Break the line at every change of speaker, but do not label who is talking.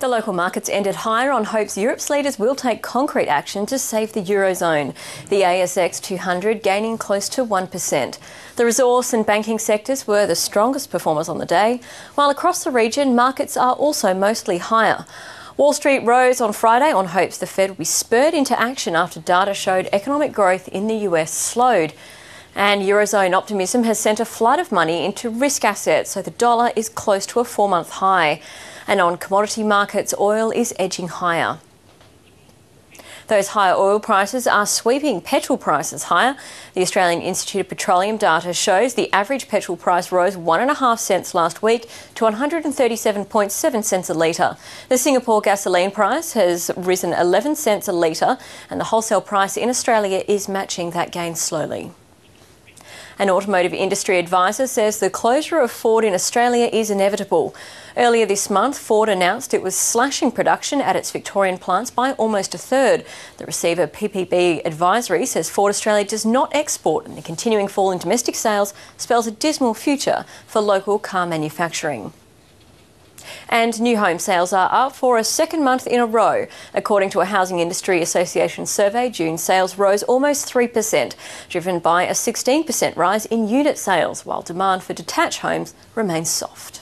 The local markets ended higher on hopes Europe's leaders will take concrete action to save the Eurozone. The ASX 200 gaining close to 1%. The resource and banking sectors were the strongest performers on the day, while across the region markets are also mostly higher. Wall Street rose on Friday on hopes the Fed will be spurred into action after data showed economic growth in the US slowed. And Eurozone optimism has sent a flood of money into risk assets, so the dollar is close to a 4-month high. And on commodity markets, oil is edging higher. Those higher oil prices are sweeping petrol prices higher. The Australian Institute of Petroleum data shows the average petrol price rose 1.5 cents last week to 137.7 cents a litre. The Singapore gasoline price has risen 11 cents a litre, and the wholesale price in Australia is matching that gain slowly. An automotive industry advisor says the closure of Ford in Australia is inevitable. Earlier this month, Ford announced it was slashing production at its Victorian plants by almost a third. The receiver PPB Advisory says Ford Australia does not export, and the continuing fall in domestic sales spells a dismal future for local car manufacturing. And new home sales are up for a second month in a row. According to a Housing Industry Association survey, June sales rose almost 3%, driven by a 16% rise in unit sales, while demand for detached homes remains soft.